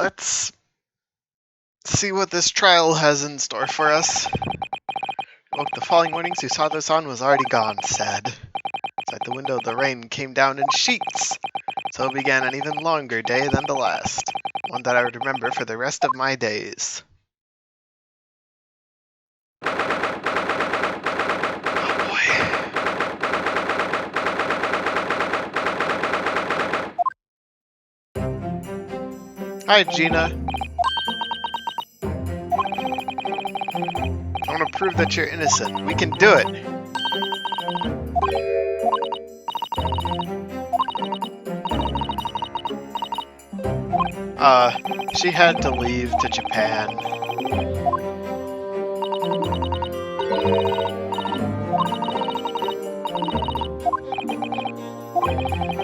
let's see what this trial has in store for us. Woke the following mornings, who saw the sun was already gone, sad. Outside the window, the rain came down in sheets. So began an even longer day than the last, one that I would remember for the rest of my days. Oh boy. Hi, Gina. I want to prove that you're innocent. We can do it. She had to leave to Japan.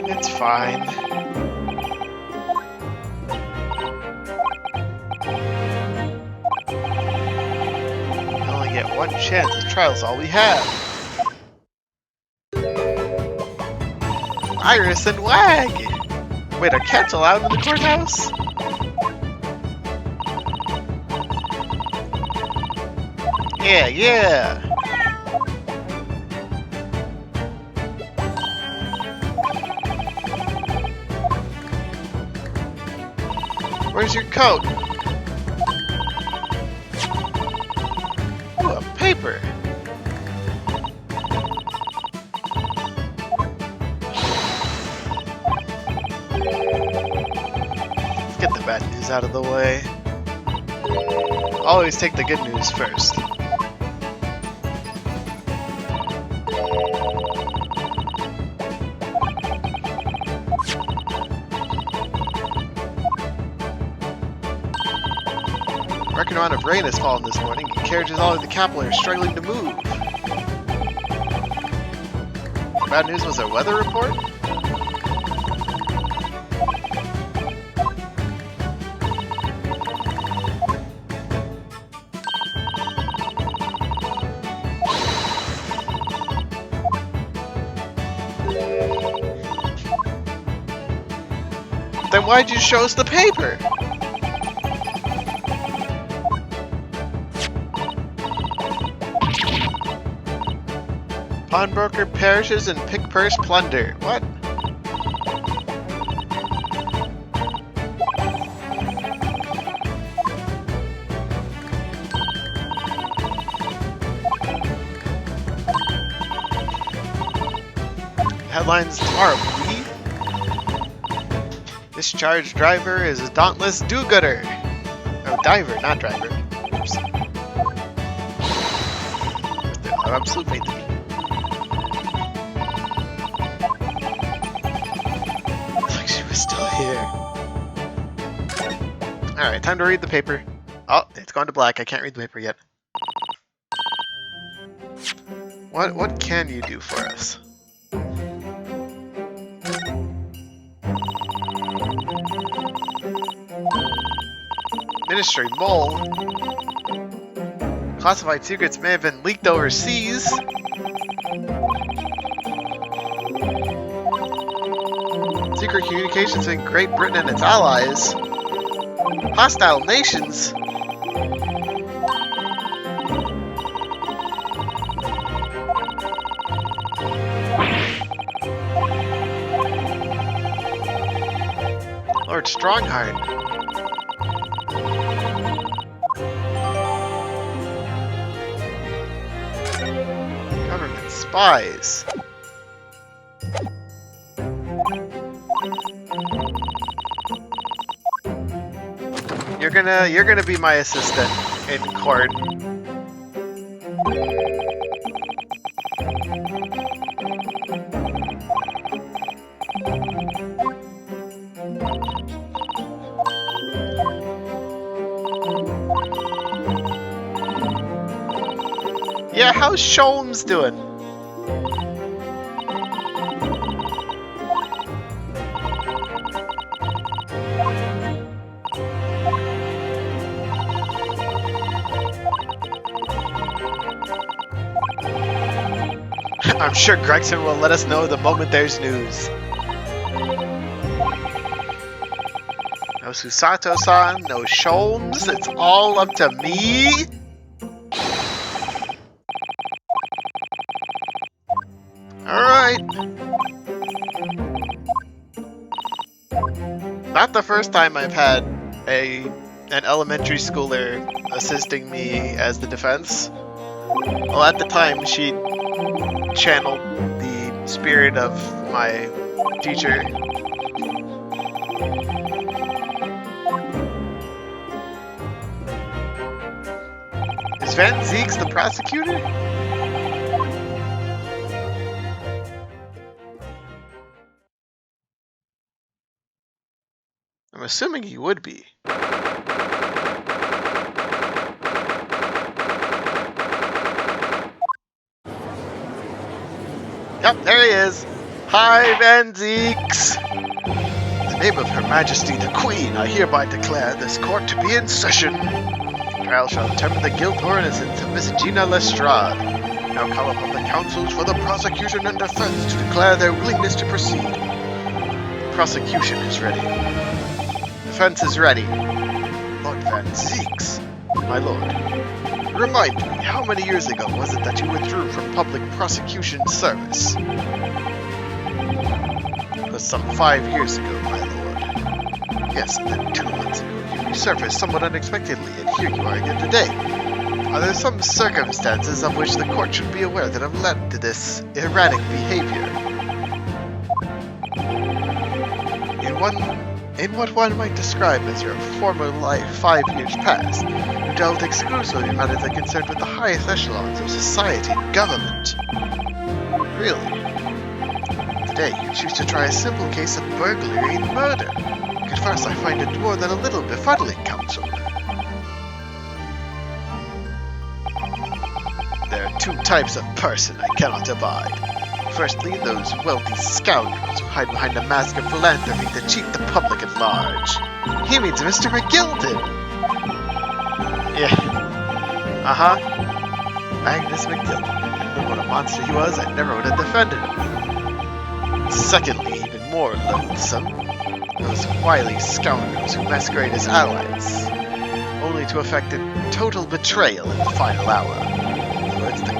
It's fine. We only get one chance. The trial's all we have. Iris and Wag! Wait, are cats allowed in the courthouse? Yeah. Where's your coat? Ooh, a paper. Let's get the bad news out of the way. Always take the good news first. A record amount of rain has fallen this morning, and carriages all over the capital are struggling to move. Bad news was a weather report? Then why'd you show us the paper? Pawnbroker perishes in pick purse plunder. What? Headlines tomorrow, please. Discharged driver is a dauntless do-gooder. Oh, diver, not driver. Oops. I'm absolute faith in me. Looks like she was still here. Alright, time to read the paper. Oh, it's gone to black. I can't read the paper yet. What can you do for us? Ministry mole. Classified secrets may have been leaked overseas. Secret communications in Great Britain and its allies. Hostile nations. Lord Strongheart. Government spies. You're gonna be my assistant in court. Yeah, how's Sholmes doing? I'm sure Gregson will let us know the moment there's news. No Susato-san, no Sholmes, it's all up to me? Alright. Not the first time I've had an elementary schooler assisting me as the defense. Well, at the time, she channeled the spirit of my teacher. Is Van Zeeks the prosecutor? I'm assuming he would be. Yep, there he is. Hi, Van Zeeks. In the name of Her Majesty the Queen, I hereby declare this court to be in session. Trial shall determine the guilt or innocence of Miss Gina Lestrade. Now call upon the counsels for the prosecution and defense to declare their willingness to proceed. The prosecution is ready. Defense is ready. Lord Van Zeeks, my lord, remind me, how many years ago was it that you withdrew from public prosecution service? It was some 5 years ago, my lord. Yes, and then 2 months ago you resurfaced somewhat unexpectedly, and here you are again today. Are there some circumstances of which the court should be aware that have led to this erratic behavior? In what one might describe as your former life 5 years past, you dealt exclusively in matters that concerned with the highest echelons of society and government. Really? Today, you choose to try a simple case of burglary and murder. At first, I find it more than a little befuddling, counsel. There are 2 types of person I cannot abide. Firstly, those wealthy scoundrels who hide behind a mask of philanthropy to cheat the public at large. He means Mr. McGilton! Yeah. Uh-huh. Magnus McGilton. I knew what a monster he was, I never would have defended him. Secondly, even more loathsome, those wily scoundrels who masquerade as allies, only to effect a total betrayal in the final hour. In other words, the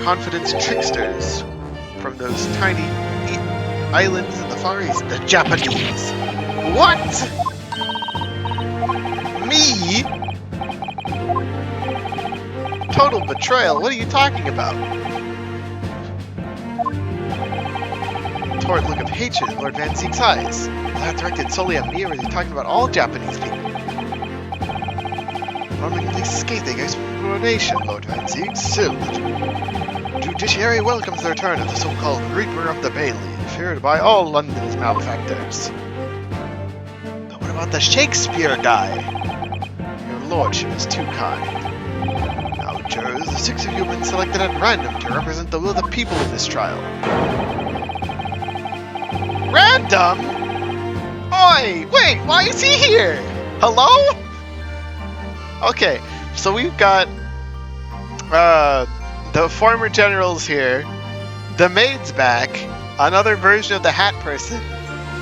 confidence tricksters from those tiny islands in the Far East, the Japanese. What? Me? Total betrayal? What are you talking about? Torrid look of hatred in Lord Van Zeek's eyes. Was that directed solely at me, or is he talking about all Japanese people? Normally scathing explanation, Lord Van Zeek. Still, the judiciary welcomes the return of the so-called Reaper of the Bailey, feared by all London's malefactors. But what about the Shakespeare guy? Your lordship is too kind. Now, jurors, the 6 of you have been selected at random to represent the will of the people in this trial. Random? Oi! Wait, why is he here? Hello? Okay, so we've got the former generals here, the maid's back, another version of the hat person,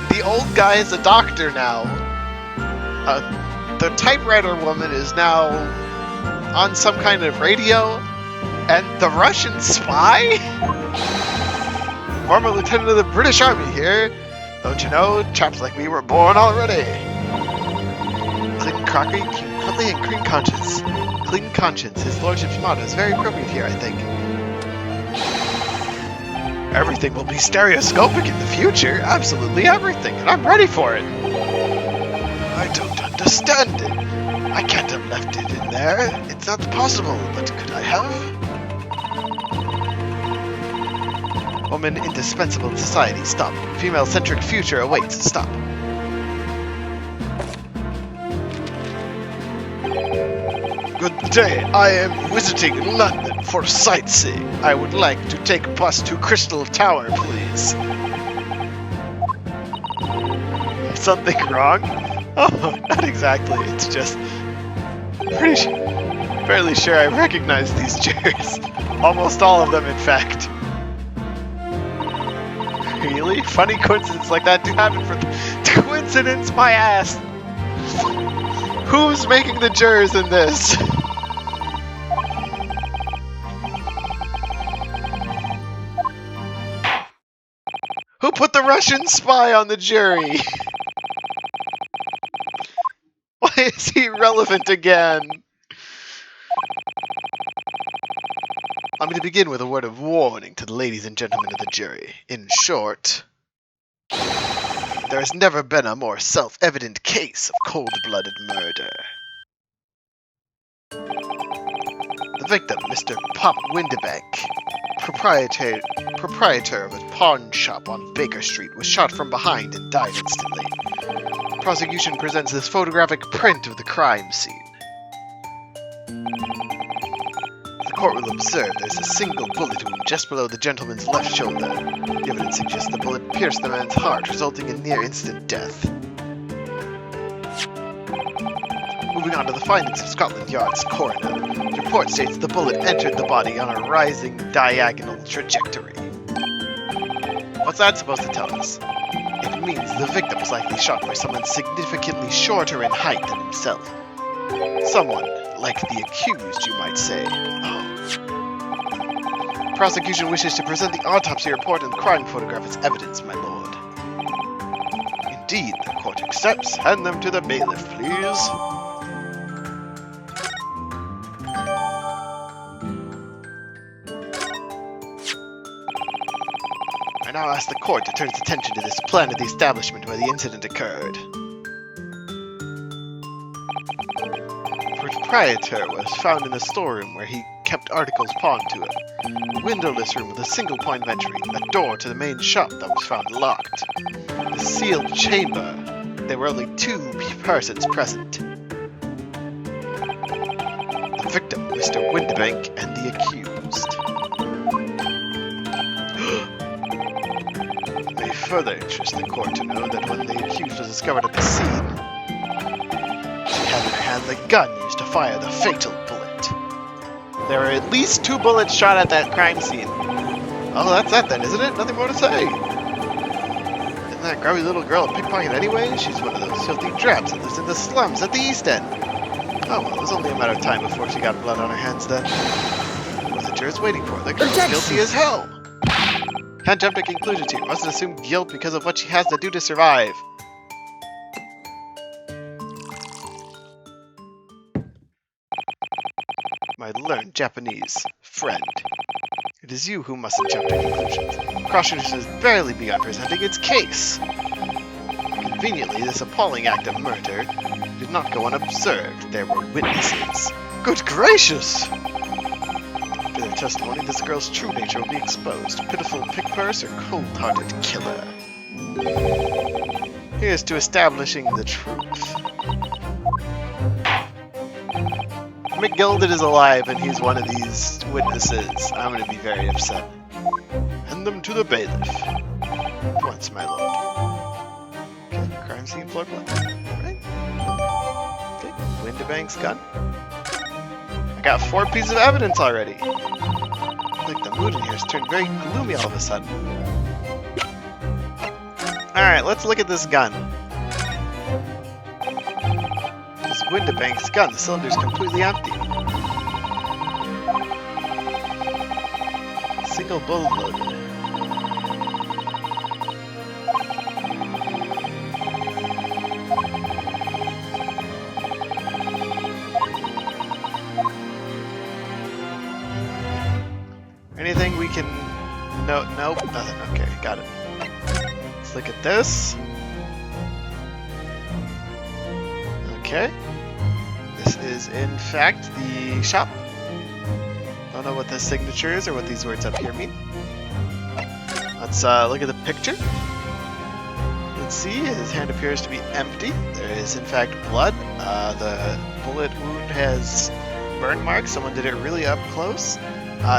the old guy is a doctor now, the typewriter woman is now on some kind of radio, and the Russian spy? Former lieutenant of the British Army here. Don't you know, chaps like me were born already. Clean crockery, clean cutlery, and clean conscience. Clean conscience, his lordship's motto, is very appropriate here, I think. Everything will be stereoscopic in the future, absolutely everything, and I'm ready for it. I don't understand it. I can't have left it in there. It's not possible, but could I have? Woman indispensable in society, stop. Female-centric future awaits, stop. Good day, I am visiting London for sightseeing. I would like to take a bus to Crystal Tower, please. Something wrong? Oh, not exactly, it's just... fairly sure I recognize these chairs. Almost all of them, in fact. Really? Funny coincidences like that do happen Coincidence, my ass! Who's making the jurors in this? Who put the Russian spy on the jury? Why is he relevant again? I'm going to begin with a word of warning to the ladies and gentlemen of the jury. In short, there has never been a more self-evident case of cold-blooded murder. The victim, Mr. Pop Windebank, proprietor of a pawn shop on Baker Street, was shot from behind and died instantly. The prosecution presents this photographic print of the crime scene. The court will observe there's a single bullet wound just below the gentleman's left shoulder. The evidence suggests the bullet pierced the man's heart, resulting in near-instant death. Moving on to the findings of Scotland Yard's coroner. The report states the bullet entered the body on a rising diagonal trajectory. What's that supposed to tell us? It means the victim was likely shot by someone significantly shorter in height than himself. Someone like the accused, you might say. Oh. Prosecution wishes to present the autopsy report and crime photograph as evidence, my lord. Indeed, the court accepts. Hand them to the bailiff, please. I now ask the court to turn its attention to this plan of the establishment where the incident occurred. The proprietor was found in the storeroom where he kept articles pawned to him. A windowless room with a single point of entry, a door to the main shop that was found locked. The sealed chamber. There were only 2 persons present. The victim, Mr. Windebank, and the accused. It may further interest the court to know that when the accused was discovered at the scene, she had in her hand the gun used to fire the fatal bullet. There were at least 2 bullets shot at that crime scene. Oh, that's that then, isn't it? Nothing more to say. Isn't that grubby little girl a pickpocket anyway? She's one of those filthy drabs that lives in the slums at the East End. Oh, well, it was only a matter of time before she got blood on her hands then. What was the jurors waiting for? The girl's guilty as hell. Can't jump to conclusions here. Mustn't assume guilt because of what she has to do to survive. My learned Japanese friend. It is you who mustn't jump to conclusions. Prosecution has barely begun presenting its case. Conveniently, this appalling act of murder did not go unobserved. There were witnesses. Good gracious! After their testimony, this girl's true nature will be exposed. Pitiful pickpurse or cold-hearted killer. Here's to establishing the truth. McGilded is alive and he's one of these witnesses. I'm going to be very upset. Hand them to the bailiff. Once, my lord. Okay, crime scene floor plan. Right. Okay, Windebank's gun. I got 4 pieces of evidence already. I think the mood in here has turned very gloomy all of a sudden. Alright, let's look at this gun. Windebank's gun. The cylinder's completely empty. Single bullet loaded. Anything we can note? Nope, nothing. Okay, got it. Let's look at this. Okay. This is, in fact, the shop. Don't know what the signature is or what these words up here mean. Let's look at the picture. Let's see, his hand appears to be empty. There is, in fact, blood. The bullet wound has burn marks. Someone did it really up close.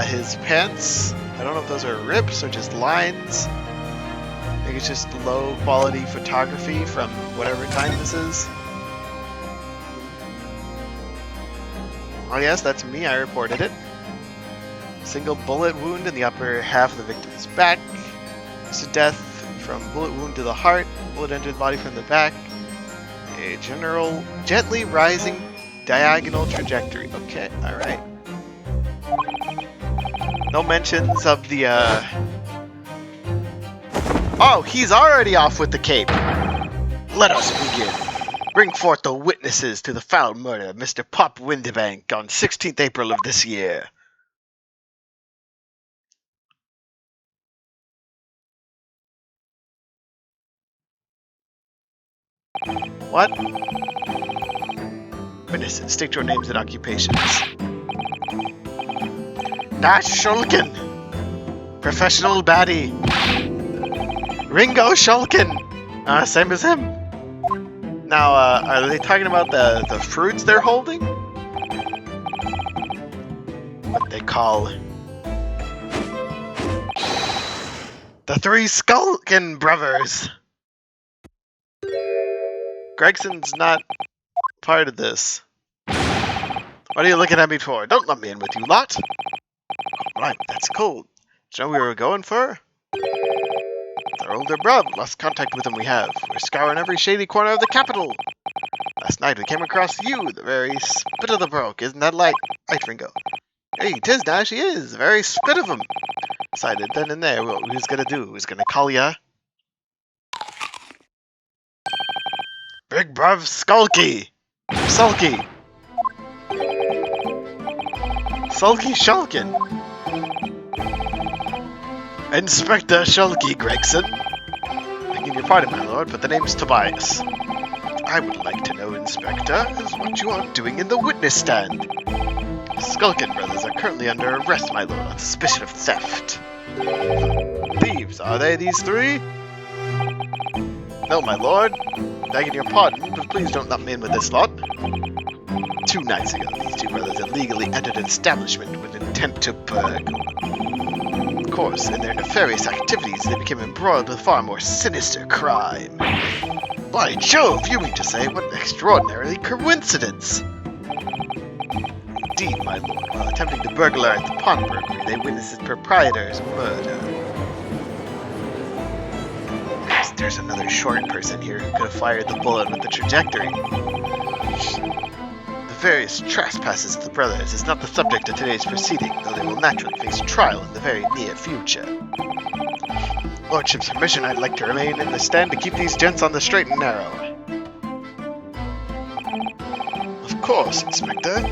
His pants, I don't know if those are rips or just lines. I think it's just low quality photography from whatever time this is. Oh yes, that's me, I reported it. Single bullet wound in the upper half of the victim's back. It's a death from bullet wound to the heart. Bullet entered the body from the back. A general, gently rising diagonal trajectory. Okay, alright. No mentions of the, Oh, he's already off with the cape! Let us begin. Bring forth the witnesses to the foul murder of Mr. Pop Windibank on 16th April of this year. What? Witnesses, state your names and occupations. Nash Shulkin! Professional baddie. Ringo Shulkin! Same as him. Now, are they talking about the fruits they're holding? What they call... the three Skulkin brothers! Gregson's not part of this. What are you looking at me for? Don't let me in with you lot! Right, that's cool. Do you know what we were going for? Our older bruv. Lost contact with him we have. We're scouring every shady corner of the capital. Last night we came across you, the very spit of the broke. Isn't that like... Right, Ringo. Hey, 'tis Nash, he is. The very spit of him. Decided then and there what he's gonna do. He's gonna call ya... Big bruv Skulky! Sulky! Sulky Shulkin! Inspector Shulky Gregson. Begging your pardon, my lord, but the name's Tobias. What I would like to know, Inspector, is what you are doing in the witness stand. The Skulkin brothers are currently under arrest, my lord, on suspicion of theft. Thieves, are they, these three? No, my lord. Begging your pardon, but please don't lump me in with this lot. 2 nights ago, these two brothers illegally entered an establishment with intent to burgle. Of course, in their nefarious activities, they became embroiled with far more sinister crime. By Jove, you mean to say, what an extraordinary coincidence! Indeed, my lord, while attempting to burglarize the pawnbrokery, they witnessed its proprietor's murder. There's another short person here who could have fired the bullet with the trajectory. The various trespasses of the brothers is not the subject of today's proceeding, though they will naturally face trial in the very near future. Lordship's permission, I'd like to remain in the stand to keep these gents on the straight and narrow. Of course, Inspector.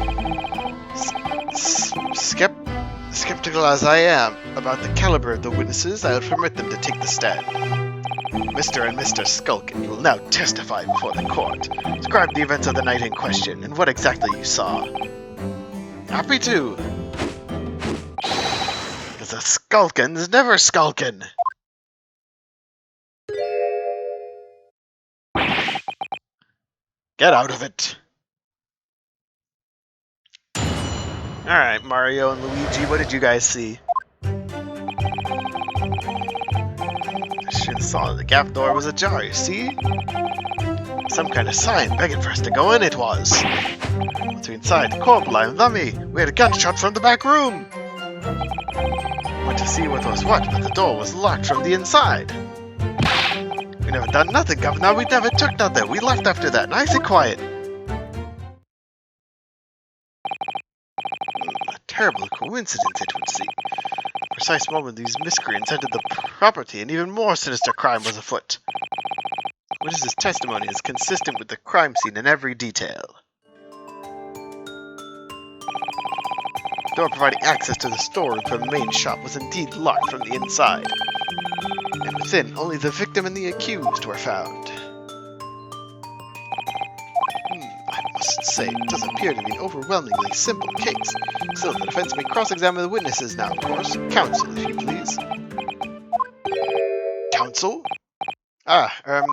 Skeptical as I am about the caliber of the witnesses, I will permit them to take the stand. Mr. and Mr. Skulkin, you will now testify before the court. Describe the events of the night in question and what exactly you saw. Happy to. Because a Skulkin's never skulkin'. Get out of it. Alright, Mario and Luigi, what did you guys see? I should have saw the gap door was ajar, you see? Some kind of sign begging for us to go in, it was. Once we inside, Corporal and Lummy, we had a gunshot from the back room. Went to see what was what, but the door was locked from the inside. We never done nothing, Governor. We never took nothing. We left after that, nice and quiet. A terrible coincidence, it would seem. The precise moment these miscreants entered the property, an even more sinister crime was afoot. Witness's testimony is consistent with the crime scene in every detail. The door providing access to the storeroom from the main shop was indeed locked from the inside. And within, only the victim and the accused were found. I must say, it does appear to be an overwhelmingly simple case. Still, the defense may cross-examine the witnesses now, of course. Counsel, if you please. Counsel?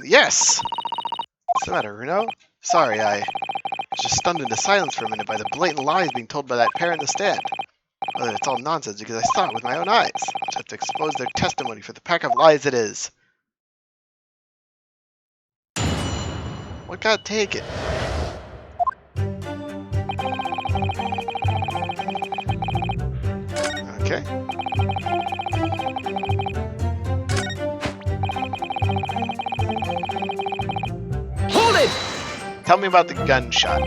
Yes! What's the matter, Runo? Sorry, I was just stunned into silence for a minute by the blatant lies being told by that pair in the stand. Whether it's all nonsense because I saw it with my own eyes. I'll just have to expose their testimony for the pack of lies it is. What God take it? Okay. Tell me about the gunshot.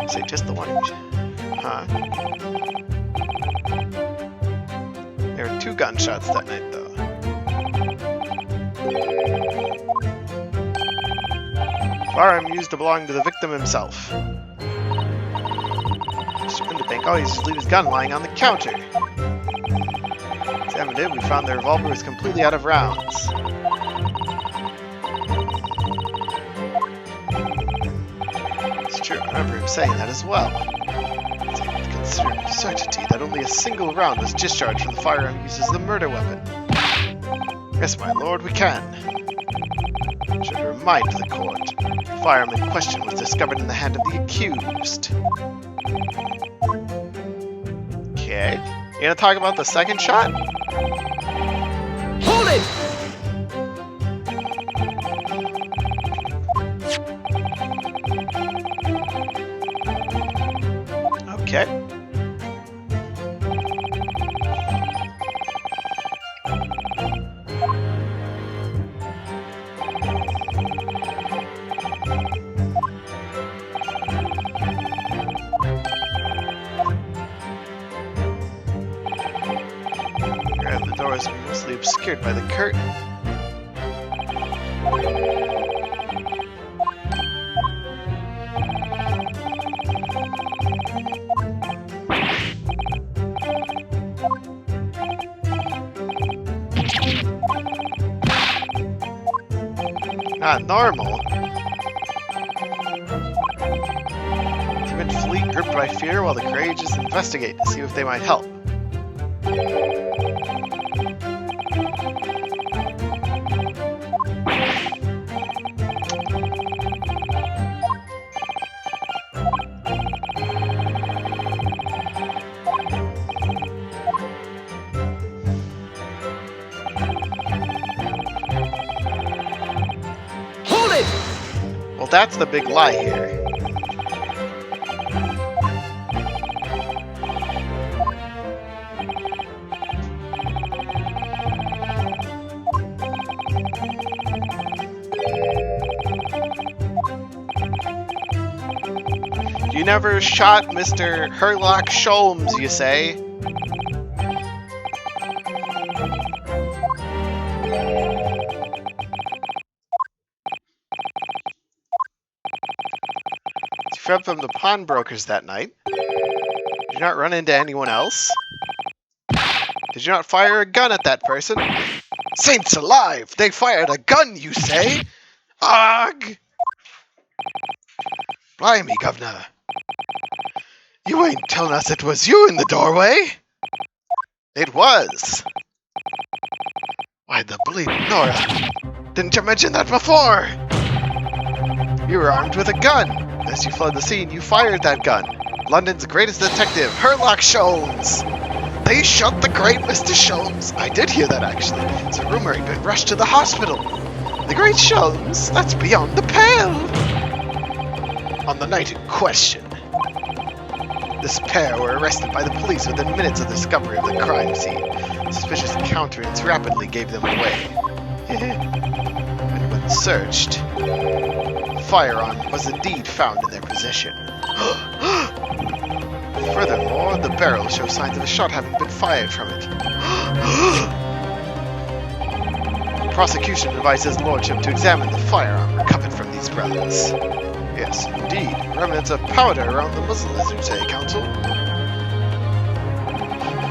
Say just the one. Huh. There were 2 gunshots that night, though. Firearm used to belong to the victim himself. Mr. Underbank always used to leave his gun lying on the counter. Examined it, we found the revolver was completely out of rounds. It's true, I remember him saying that as well. It's with considerable certainty that only a single round was discharged from the firearm used as the murder weapon. Yes, my lord, we can. I should remind the court. The firearm in question was discovered in the hand of the accused. Okay. You gonna talk about the second shot? Hold it! Okay. The door is mostly obscured by the curtain. Not normal. Timid flee, gripped by fear, while the courageous investigate to see if they might help. Well, that's the big lie here. You never shot Mr. Herlock Sholmes, you say? You fled from the pawnbrokers that night. Did you not run into anyone else? Did you not fire a gun at that person? Saints alive! They fired a gun, you say? Ugh! Blimey, governor. You ain't telling us it was you in the doorway? It was. Why the bleeding Nora? Didn't you mention that before? You were armed with a gun. As you fled the scene, you fired that gun. London's greatest detective, Herlock Sholmes. They shot the great Mr. Sholmes. I did hear that, actually. It's a rumor he'd been rushed to the hospital. The great Sholmes? That's beyond the pale. On the night in question, this pair were arrested by the police within minutes of the discovery of the crime scene. Suspicious countenance rapidly gave them away. And when searched, a firearm was indeed found in their possession. Furthermore, the barrel shows signs of a shot having been fired from it. The prosecution advised his lordship to examine the firearm recovered from these brothers. Yes, indeed. Remnants of powder around the muzzle, as you say, Counsel.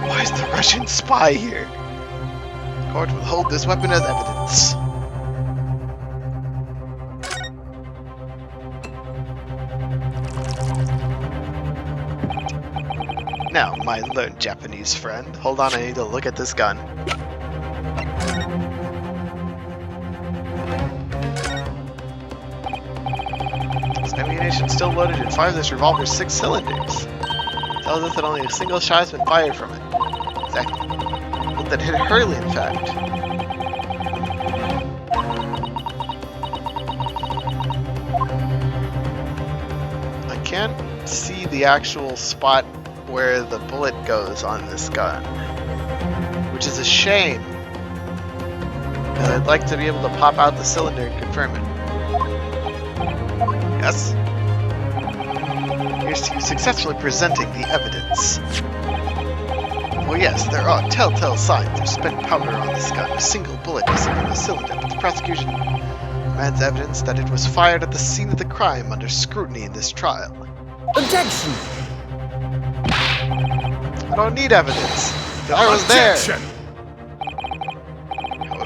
Why is the Russian spy here? The court will hold this weapon as evidence. Now, my learned Japanese friend, hold on, I need to look at this gun. Ammunition still loaded and fires this revolver's 6 cylinders. Tells us that only a single shot has been fired from it. Exactly. But that hit Hurley, in fact. I can't see the actual spot where the bullet goes on this gun, which is a shame. I'd like to be able to pop out the cylinder and confirm it. Yes? Here's to you successfully presenting the evidence. Well, yes, there are telltale signs of spent powder on this gun. A single bullet missing from the cylinder, but the prosecution demands evidence that it was fired at the scene of the crime under scrutiny in this trial. Objection! I don't need evidence. I was there. Objection!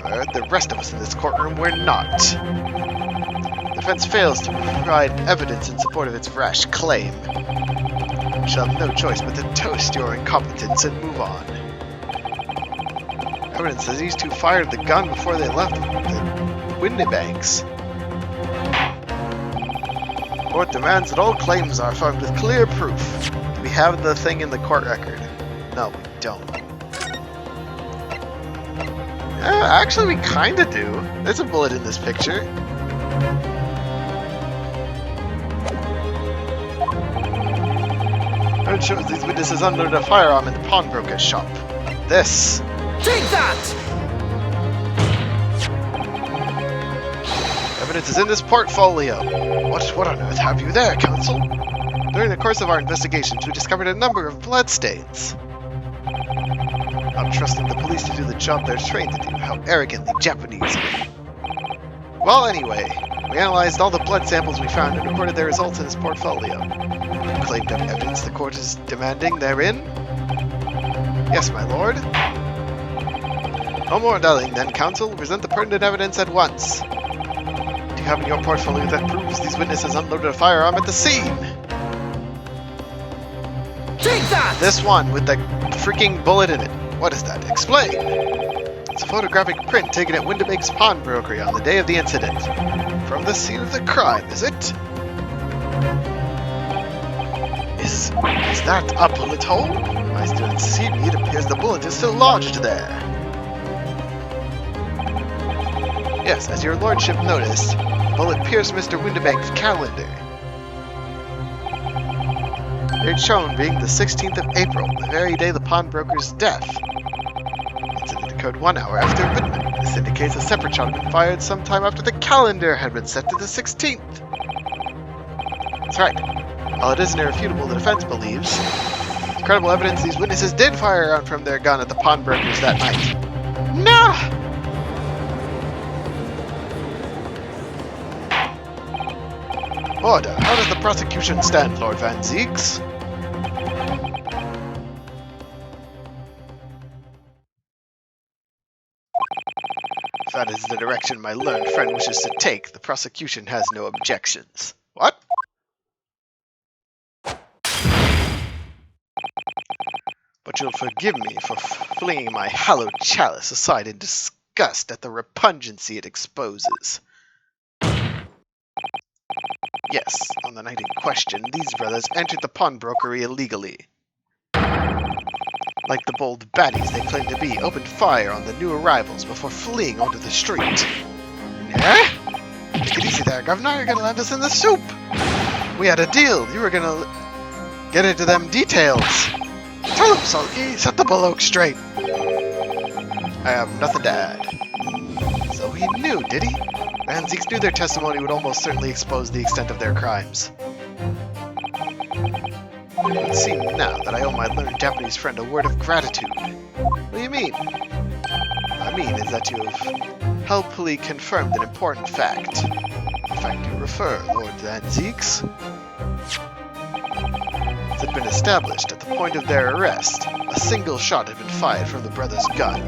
However, the rest of us in this courtroom were not. The defense fails to provide evidence in support of its rash claim. We shall have no choice but to toast your incompetence and move on. Evidence that these two fired the gun before they left the Windibanks. Court demands that all claims are affirmed with clear proof. Do we have the thing in the court record? No, we don't. Actually, we kinda do. There's a bullet in this picture. It shows these witnesses unloaded a firearm in the pawnbroker's shop. This. Take that! Evidence is in this portfolio. What on earth have you there, counsel? During the course of our investigations, we discovered a number of bloodstains. Not trusting the police to do the job they're trained to do. How arrogantly Japanese. Well, anyway, we analyzed all the blood samples we found and recorded their results in his portfolio. Claimed of evidence the court is demanding therein? Yes, my lord. No more dallying then, counsel. Present the pertinent evidence at once. Do you have in your portfolio that proves these witnesses unloaded a firearm at the scene? Take that! This one with the freaking bullet in it. What is that? Explain. It's a photographic print taken at Windibank's pawnbrokery on the day of the incident. From the scene of the crime, is it? Is that a bullet hole? My students see me, it appears the bullet is still lodged there. Yes, as your lordship noticed, the bullet pierced Mr. Windibank's calendar. Date shown being the 16th of April, the very day of the pawnbroker's death. Incident occurred 1 hour after midnight. This indicates a separate shot had been fired sometime after the calendar had been set to the 16th. That's right. While it isn't irrefutable, the defense believes there's credible evidence these witnesses did fire a round from their gun at the pawnbrokers that night. Nah! Order. How does the prosecution stand, Lord Van Zieks? If that is the direction my learned friend wishes to take, the prosecution has no objections. What? But you'll forgive me for flinging my hallowed chalice aside in disgust at the repugnancy it exposes. Yes, on the night in question, these brothers entered the pawnbrokery illegally. Like the bold baddies they claim to be, opened fire on the new arrivals before fleeing onto the street. Eh? Take it easy there, Governor. You're gonna land us in the soup. We had a deal. You were gonna get into them details. Tell him, Sulky. Set the bullock straight. I have nothing to add. So he knew, did he? Van Zieks knew their testimony would almost certainly expose the extent of their crimes. It would seem now that I owe my learned Japanese friend a word of gratitude. What do you mean? I mean is that you have helpfully confirmed an important fact. The fact you refer, Lord Van Zieks. It had been established at the point of their arrest, a single shot had been fired from the brothers' gun.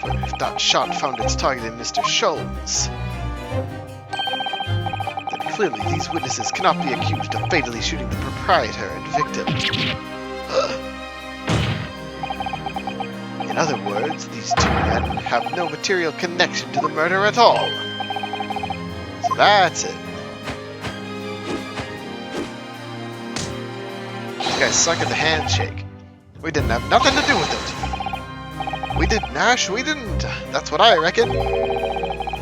But if that shot found its target in Mr. Scholz, then clearly these witnesses cannot be accused of fatally shooting the proprietor and victim. In other words, these two men have no material connection to the murder at all. So that's it. These guys suck at the handshake. We didn't have nothing to do with it. We did, Nash, we didn't. That's what I reckon.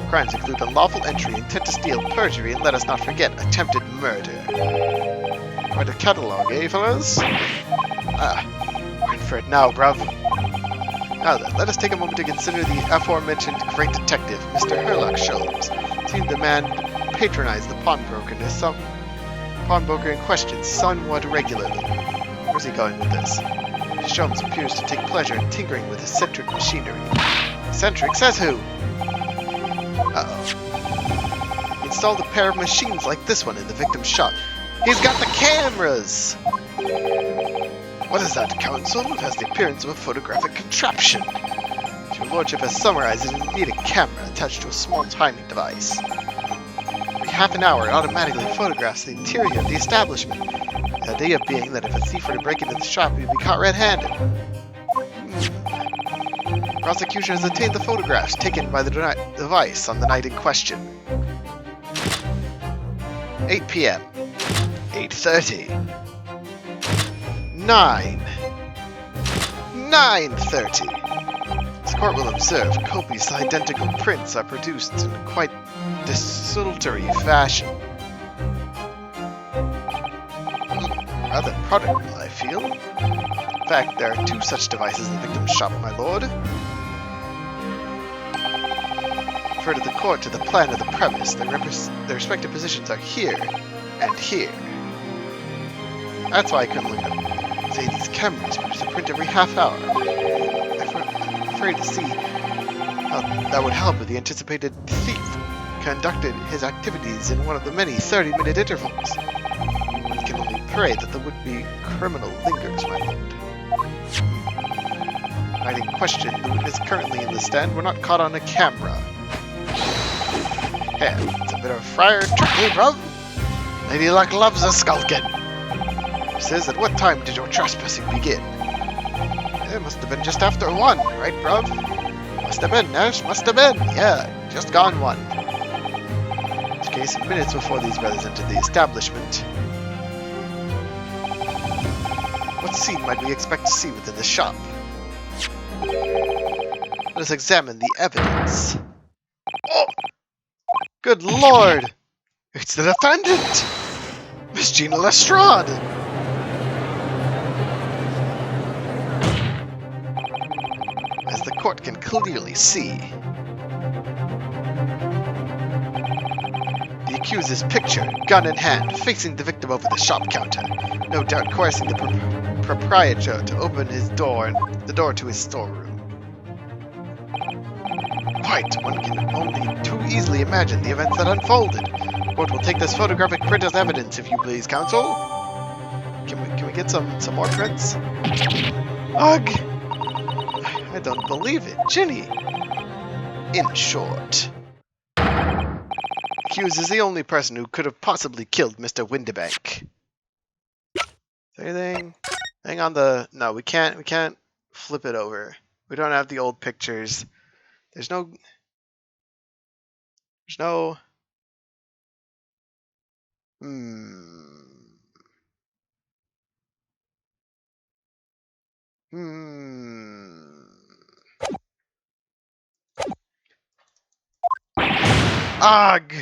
Crimes include unlawful entry, intent to steal, perjury, and let us not forget, attempted murder. Quite a catalog, eh, fellas? We're in for it now, bruv. Now then, let us take a moment to consider the aforementioned great detective, Mr. Herlock Sholmes. Seemed the man patronize the pawnbroker in question somewhat regularly. Where's he going with this? Sholmes appears to take pleasure in tinkering with eccentric machinery. Eccentric? Says who? Uh-oh. He installed a pair of machines like this one in the victim's shop. He's got the cameras! What is that, Counsel? It has the appearance of a photographic contraption. As your lordship has summarized, it is indeed a camera attached to a small timing device. Every half an hour, it automatically photographs the interior of the establishment. The idea being that if a thief were to break into the shop, he would be caught red-handed. Prosecution has obtained the photographs taken by the device on the night in question. 8 p.m. 8:30. 9. 9:30. This court will observe copious identical prints are produced in a quite desultory fashion. Rather prodigal, I feel. In fact, there are 2 such devices in the victim's shop, my lord. Refer to the court to the plan of the premise. Their respective positions are here and here. That's why I couldn't look at them. Say these cameras produce a print every half hour. I'm afraid to see how that would help with the anticipated thief conducted his activities in one of the many 30-minute intervals. One can only pray that the would-be criminal lingers, my lord. Night in question, the witness currently in the stand were not caught on a camera. Hey, it's a bit of friar tricky, bruv. Lady Luck loves a skulkin'. Says, at what time did your trespassing begin? It must have been just after 1, right, bruv? Must have been, Nash, must have been. Yeah, just gone 1. In this case, minutes before these brothers entered the establishment. What scene might we expect to see within the shop? Let us examine the evidence. Oh! Good lord! It's the defendant! Miss Gina Lestrade! As the court can clearly see, the accused's picture, gun in hand, facing the victim over the shop counter, no doubt coercing the proprietor to open the door to his storeroom. Quite, one can only too easily imagine the events that unfolded. The court will take this photographic print as evidence, if you please, counsel. Can we get some more prints? Ugh! I don't believe it, Ginny. In short, Hughes is the only person who could have possibly killed Mr. Windibank. Is there anything? Hang on the... No, we can't flip it over. We don't have the old pictures. There's no... Ugh!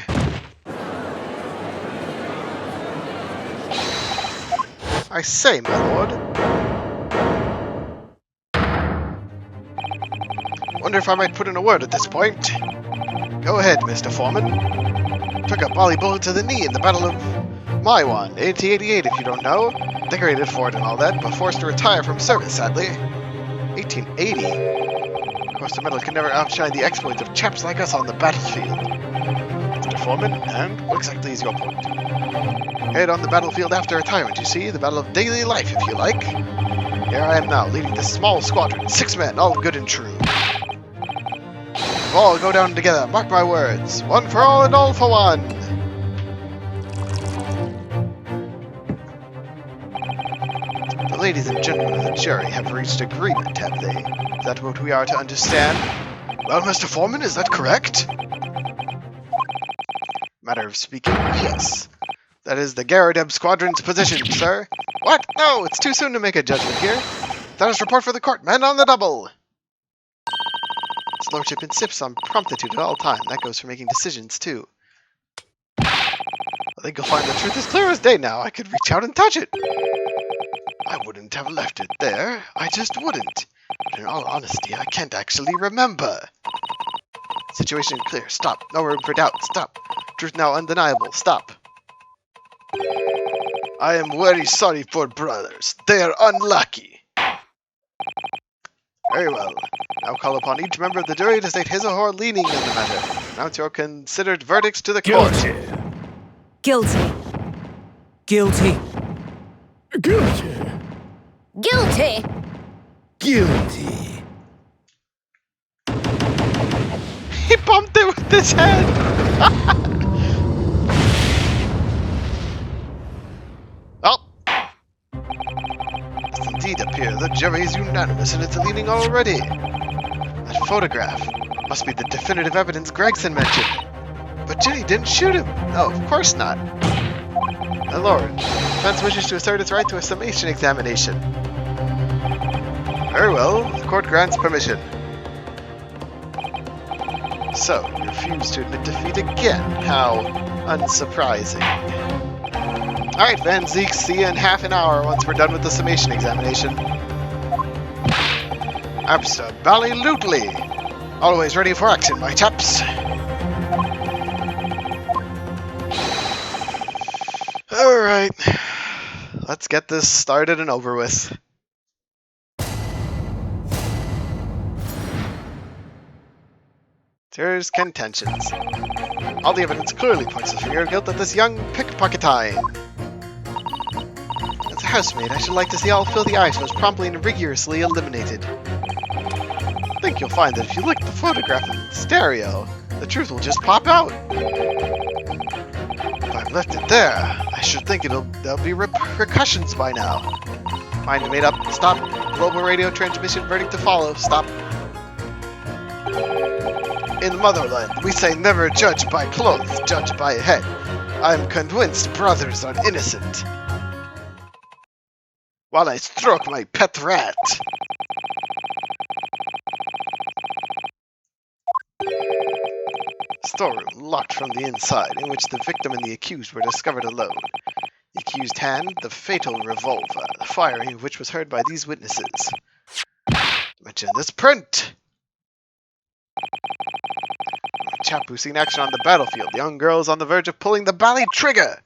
I say, my lord. Wonder if I might put in a word at this point. Go ahead, Mr. Foreman. Took a volley bullet to the knee in the Battle of Maiwan, 1888, if you don't know. Decorated for it and all that, but forced to retire from service, sadly. 1880? Of course, the medal can never outshine the exploits of chaps like us on the battlefield. Mr. Foreman, and what exactly is your point? Head on the battlefield after retirement, you see, the battle of daily life, if you like. Here I am now, leading this small squadron, 6 men, all good and true. We'll all go down together, mark my words. One for all and all for one. The ladies and gentlemen of the jury have reached agreement, have they? Is that what we are to understand? Well, Mr. Foreman, is that correct? Matter of speaking, yes. That is the Garadeb Squadron's position, sir. What? No, it's too soon to make a judgment here. That is report for the court. Men on the double. His lordship insists on promptitude at all time. That goes for making decisions, too. I think you'll find the truth as clear as day now. I could reach out and touch it. I wouldn't have left it there. I just wouldn't. But in all honesty, I can't actually remember. Situation clear. Stop. No room for doubt. Stop. Truth now undeniable. Stop. I am very sorry for brothers. They are unlucky. Very well. Now call upon each member of the jury to state his or her leaning in the matter. Announce your considered verdicts to the court. Guilty. Guilty. Guilty. Guilty. Guilty. He bumped it with his head. Oh. It does indeed appear the jury is unanimous in its leaning already. That photograph must be the definitive evidence Gregson mentioned. But Ginny didn't shoot him. No, of course not. My lord, the defense wishes to assert its right to a summation examination. Very well, the court grants permission. So, you refuse to admit defeat again. How unsurprising. Alright, Van Zeke, see you in half an hour once we're done with the summation examination. Absolutely. Always ready for action, my chaps. Alright. Let's get this started and over with. Jurors' contentions. All the evidence clearly points the finger of guilt at this young pickpocketine. As a housemaid, I should like to see all filthy items promptly and rigorously eliminated. I think you'll find that if you look at the photograph in stereo, the truth will just pop out. If I've left it there, I should think there'll be repercussions by now. Mind made up. Stop. Global radio transmission verdict to follow. Stop. In the motherland, we say never judge by clothes, judge by head. I am convinced brothers are innocent. While I stroke my pet rat. Storeroom locked from the inside, in which the victim and the accused were discovered alone. The accused hand the fatal revolver, the firing of which was heard by these witnesses. Mention this print! Chap who's seen action on the battlefield. The young girl is on the verge of pulling the bally trigger!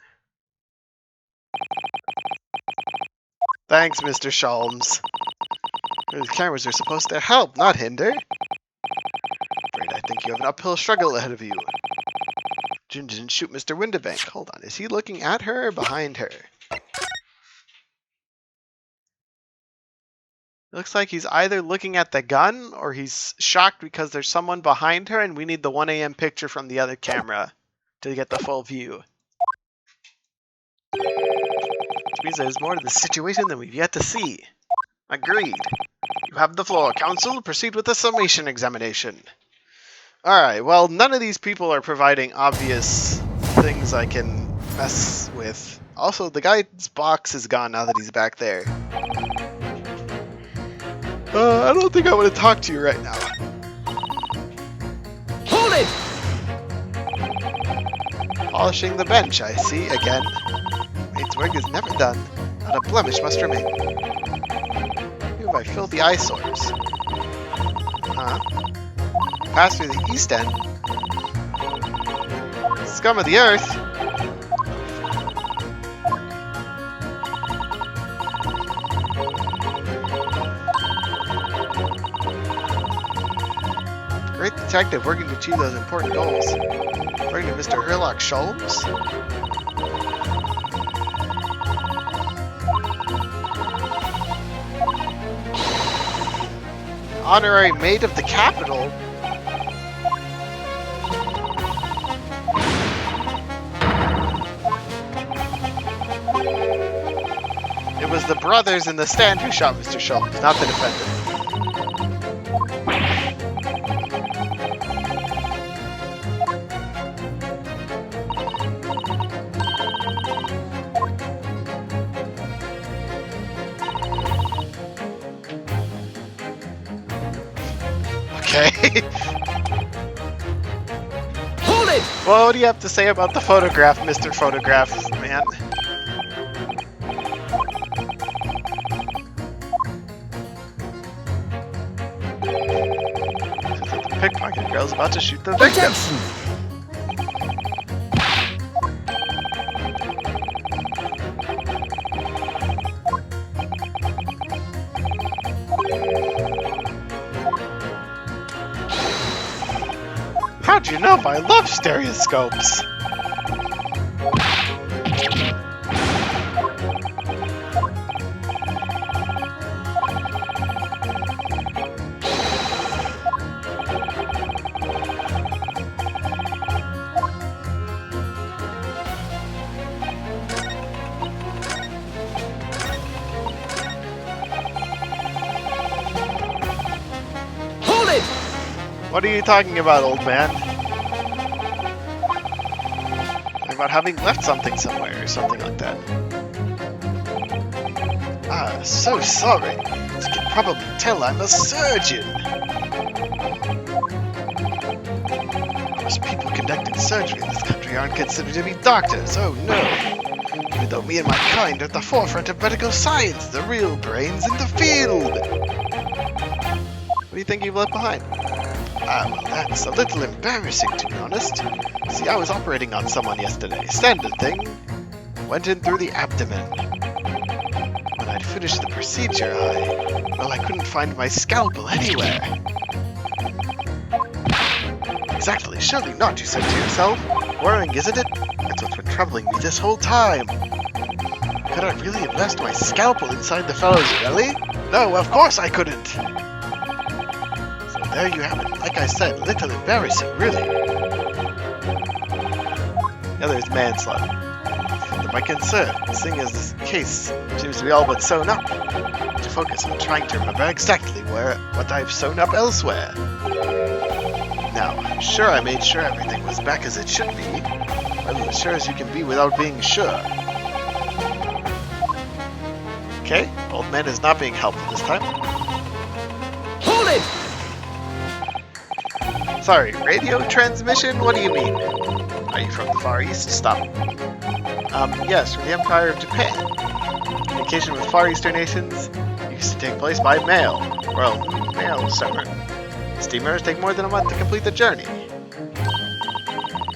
Thanks, Mr. Shalms. The cameras are supposed to help, not hinder. Afraid I think you have an uphill struggle ahead of you. Jim didn't shoot Mr. Windibank. Hold on, is he looking at her or behind her? It looks like he's either looking at the gun or he's shocked because there's someone behind her and we need the 1 a.m. picture from the other camera to get the full view. Which means there's more to the situation than we've yet to see. Agreed. You have the floor, counsel. Proceed with the summation examination. Alright, well, none of these people are providing obvious things I can mess with. Also, the guy's box is gone now that he's back there. I don't think I want to talk to you right now. Hold it! Polishing the bench, I see, again. Mate's work is never done. Not a blemish must remain. Here by filthy eyesores. Huh? Pass through the east end. Scum of the earth. Great detective working to achieve those important goals. According to Mr. Herlock Sholmes? Honorary maid of the capital? It was the brothers in the stand who shot Mr. Sholmes, not the defendant. Okay. Hold it! Well, what do you have to say about the photograph, Mr. Photograph, man? The pickpocket girl's about to shoot the victim. Objection! you know I love stereoscopes? Hold it! What are you talking about, old man? About having left something somewhere or something like that. Ah, so sorry. As you can probably tell, I'm a surgeon. Of course, people conducting surgery in this country aren't considered to be doctors. Oh no. Even though me and my kind are at the forefront of medical science, the real brains in the field. What do you think you've left behind? Well, that's a little embarrassing, to be honest. See, I was operating on someone yesterday. Standard thing. Went in through the abdomen. When I'd finished the procedure, I couldn't find my scalpel anywhere. Exactly, surely not, you said to yourself. Worrying, isn't it? That's what's been troubling me this whole time. Could I really have left my scalpel inside the fellow's belly? No, of course I couldn't. There you have it. Like I said, little embarrassing, really. The other is manslaughter. But my concern, seeing as this case seems to be all but sewn up, to focus on trying to remember exactly what I've sewn up elsewhere. Now, I'm sure I made sure everything was back as it should be, but as sure as you can be without being sure. Okay, old man is not being helpful this time. Hold it! Sorry, radio transmission? What do you mean? Are you from the Far East? Stop. Yes, from the Empire of Japan. Communication with Far Eastern nations used to take place by mail. Well, mail steamer. Steamers take more than a month to complete the journey.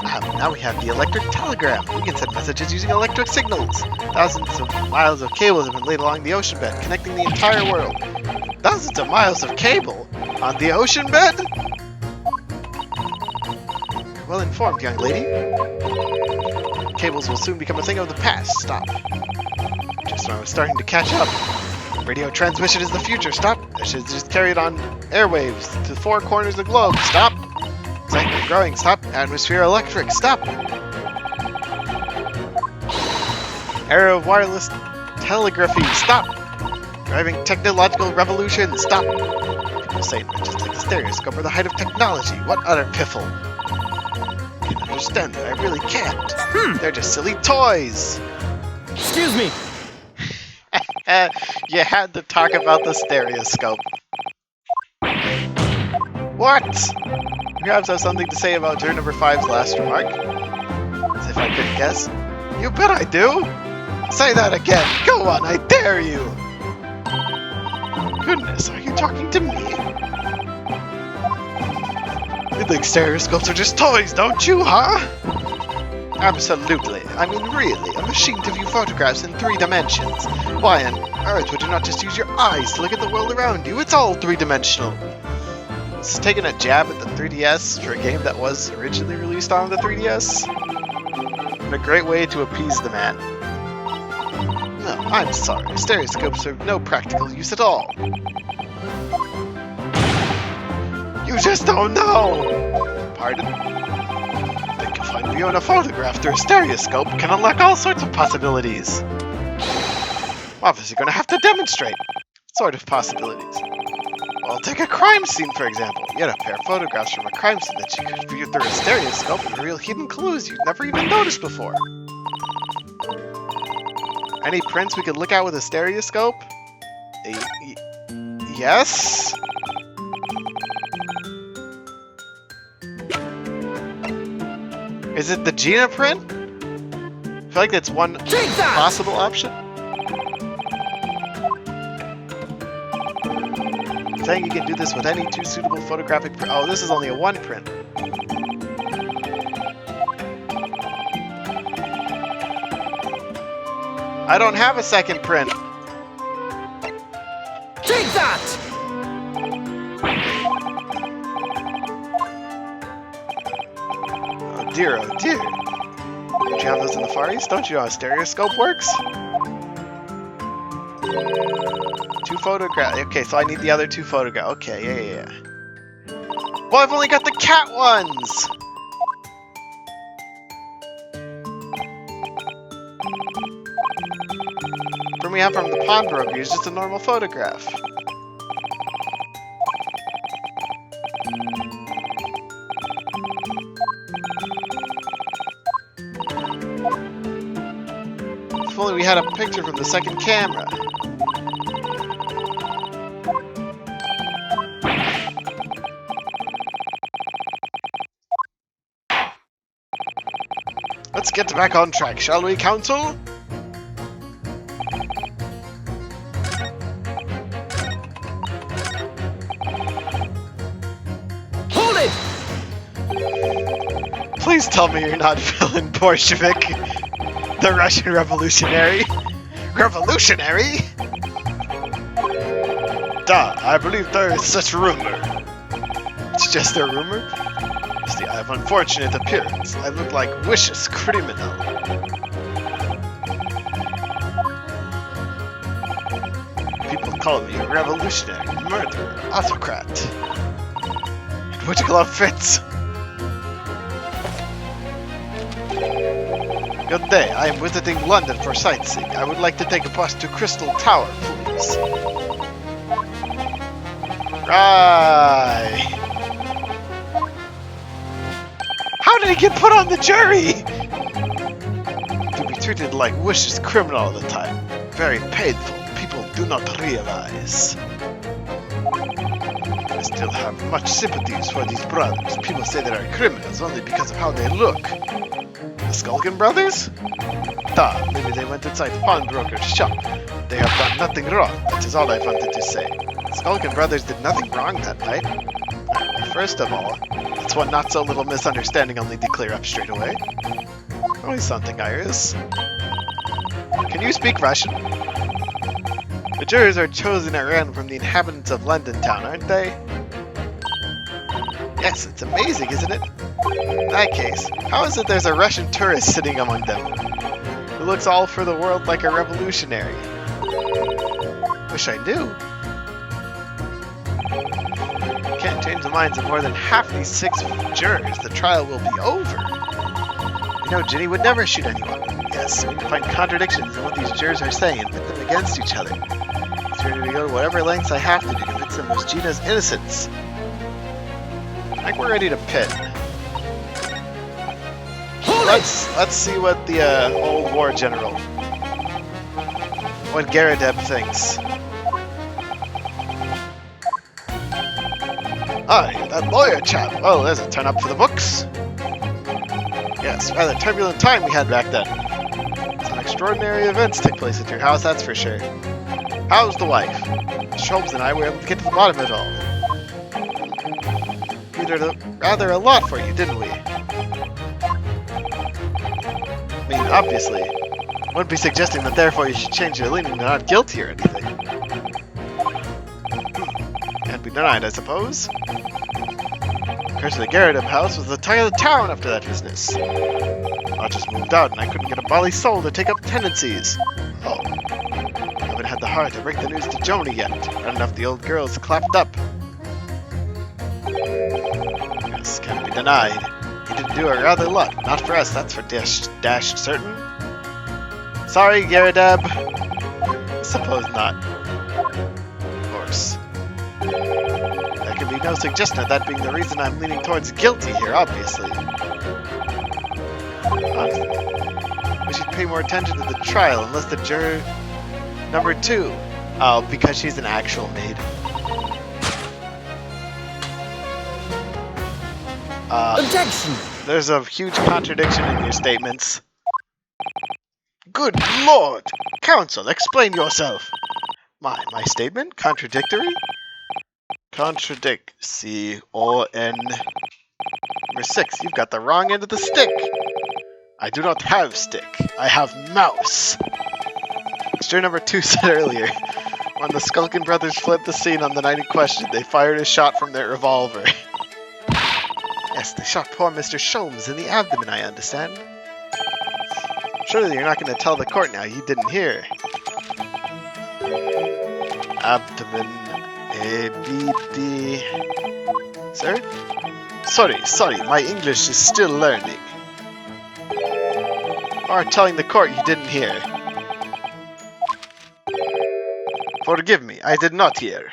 Now we have the electric telegram. We can send messages using electric signals. Thousands of miles of cables have been laid along the ocean bed, connecting the entire world. Thousands of miles of cable? On the ocean bed? Well informed, young lady. Cables will soon become a thing of the past. Stop. Just when I was starting to catch up. Radio transmission is the future. Stop. I should just carry it on airwaves to the four corners of the globe. Stop. Exactly. Growing. Stop. Atmosphere electric. Stop. Era of wireless telegraphy. Stop. Driving technological revolution. Stop. People say just like the stereoscope or the height of technology. What utter piffle. Understand it, I really can't. They're just silly toys. Excuse me! You had to talk about the stereoscope. What? Perhaps have something to say about turn number 5's last remark? As if I couldn't guess. You bet I do! Say that again! Go on, I dare you! Goodness, are you talking to me? You think stereoscopes are just toys, don't you, huh? Absolutely. I mean, really, a machine to view photographs in 3 dimensions. Why on earth would you not just use your eyes to look at the world around you? It's all 3-dimensional. This is taking a jab at the 3DS for a game that was originally released on the 3DS. And a great way to appease the man. No, I'm sorry. Stereoscopes serve no practical use at all. You just don't know! Pardon? Think you'll find viewing a photograph through a stereoscope can unlock all sorts of possibilities. Obviously, you're gonna have to demonstrate. Sort of possibilities. Well, take a crime scene, for example. You had a pair of photographs from a crime scene that you could view through a stereoscope and reveal hidden clues you'd never even noticed before. Any prints we could look at with a stereoscope? Yes? Is it the Gina print? I feel like that's one possible option. Saying you can do this with any 2 suitable photographic oh, this is only a 1 print. I don't have a second print. Take that! dear, oh dear. Don't you have those in the Far East? Don't you know how a stereoscope works? 2 photographs. Okay, so I need the other 2 photographs. Okay, yeah. Well, I've only got the cat ones! From we have from the pawnbroker is just a normal photograph. If only we had a picture from the second camera. Let's get back on track, shall we, Council? Hold it! Please tell me you're not villain Bolshevik, the Russian revolutionary. Revolutionary? Duh, I believe there is such rumor. It's just a rumor? See, I have unfortunate appearance. I look like vicious criminal. People call me a revolutionary, murderer, autocrat. And which glove fits? Good day, I am visiting London for sightseeing. I would like to take a bus to Crystal Tower, please. Right. How did he get put on the jury? To be treated like vicious criminal all the time. Very painful. People do not realize. I still have much sympathies for these brothers. People say they are criminals only because of how they look. The Skulkin brothers? Duh, maybe they went inside the pawnbroker's shop. They have done nothing wrong. That is all I wanted to say. Skulkin brothers did nothing wrong that night. First of all, that's one not so little misunderstanding I'll need to clear up straight away. Only something, Iris. Can you speak Russian? The jurors are chosen at random from the inhabitants of London town, aren't they? Yes, it's amazing, isn't it? In that case, how is it there's a Russian tourist sitting among them? Who looks all for the world like a revolutionary? Wish I knew. Can't change the minds of more than half these 6 jurors. The trial will be over. You know, Ginny would never shoot anyone. Yes, we need to find contradictions in what these jurors are saying and pit them against each other. It's ready to go to whatever lengths I have to convince them of Gina's innocence. I think we're ready to pit. Let's see what the old war general, what Garadeb thinks. Ah, you're that lawyer chap. Well, there's a turn up for the books. Yes, rather turbulent time we had back then. Some extraordinary events took place at your house, that's for sure. How's the wife? Sholmes and I were able to get to the bottom of it all. We did rather a lot for you, didn't we? I mean, obviously. Wouldn't be suggesting that therefore you should change your leaning to not guilty or anything. Can't be denied, I suppose. Curse of the Garadeb house was the tie of the town after that business. I just moved out and I couldn't get a bally soul to take up tenancies. Oh. Haven't had the heart to break the news to Joni yet. Not enough the old girl's clapped up. Yes, can't be denied. You did do a rather lot. Not for us, that's for dashed certain. Sorry, Garadeb. Suppose not. Of course. There can be no suggestion of that being the reason I'm leaning towards guilty here, obviously. Honestly, we should pay more attention to the trial unless the juror number 2. Oh, because she's an actual maid. Objection! There's a huge contradiction in your statements. Good lord! Counsel, explain yourself! My statement? Contradictory? Contradict. C-O-N. Number 6, you've got the wrong end of the stick. I do not have stick. I have mouse. As juror number 2 said earlier, when the Skulkin brothers fled the scene on the night in question, they fired a shot from their revolver. Yes, they shot poor Mr. Sholmes in the abdomen, I understand. Surely you're not going to tell the court now you didn't hear. Abdomen, A, B, D... Sir? Sorry, my English is still learning. Or telling the court you didn't hear. Forgive me, I did not hear.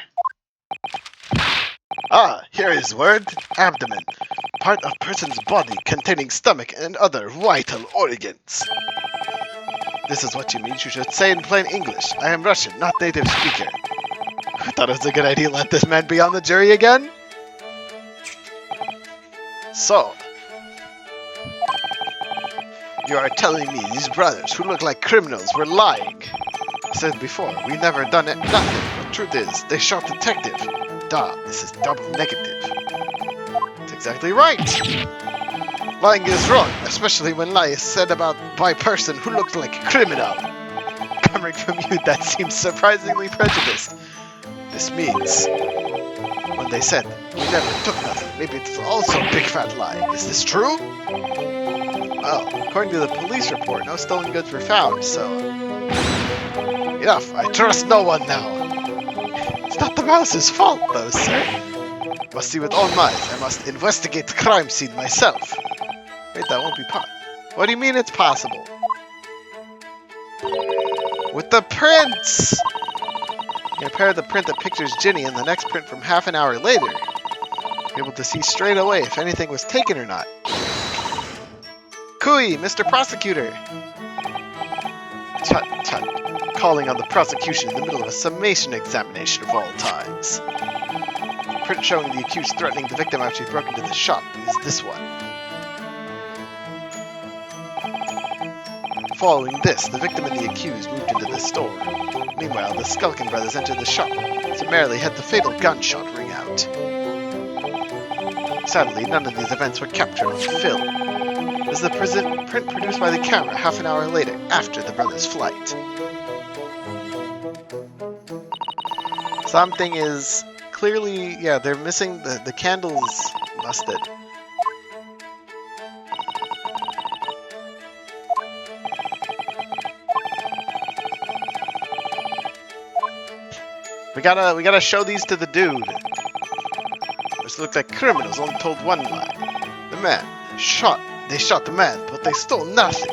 Ah, here is word. Abdomen. Part of person's body containing stomach and other vital organs. This is what you mean you should say in plain English. I am Russian, not native speaker. I thought it was a good idea to let this man be on the jury again. So, you are telling me these brothers who look like criminals were lying? I said before, we never done it, nothing. The truth is, they shot detective. Duh, this is double negative. That's exactly right. Lying is wrong, especially when lie is said about by person who looked like a criminal. Coming from you, that seems surprisingly prejudiced. This means, when they said, we never took nothing, maybe it's also a big fat lie. Is this true? Well, according to the police report, no stolen goods were found, so... Enough, I trust no one now. It's not the mouse's fault, though, sir. Must see with own eyes. I must investigate the crime scene myself. Wait, that won't be possible. What do you mean it's possible? With the prints! Compare the print that pictures Ginny and the next print from half an hour later. Be able to see straight away if anything was taken or not. Cooey, Mr. Prosecutor! Tut tut. Calling on the prosecution in the middle of a summation examination of all times. The print showing the accused threatening the victim after he broke into the shop is this one. Following this, the victim and the accused moved into the store. Meanwhile, the Skulkin brothers entered the shop, summarily had the fatal gunshot ring out. Sadly, none of these events were captured on film. This is the print produced by the camera half an hour later, after the brothers' flight. Something is clearly, yeah, they're missing the candles busted. We gotta show these to the dude. This looks like criminals only told one lie. The man shot. They shot the man, but they stole nothing.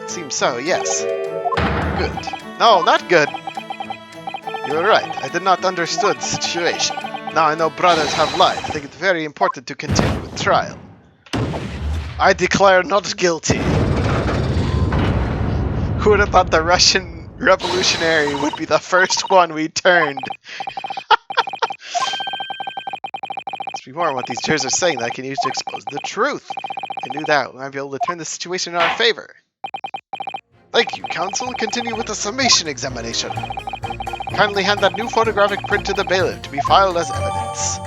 It seems so, yes. Good. No, not good. You were right. I did not understand the situation. Now I know brothers have lied. I think it's very important to continue with trial. I declare not guilty. Who would have thought the Russian revolutionary would be the first one we turned? Let's be more on what these jurors are saying that I can use to expose the truth. I knew that we might be able to turn the situation in our favor. Thank you, counsel. Continue with the summation examination. Kindly hand that new photographic print to the bailiff to be filed as evidence.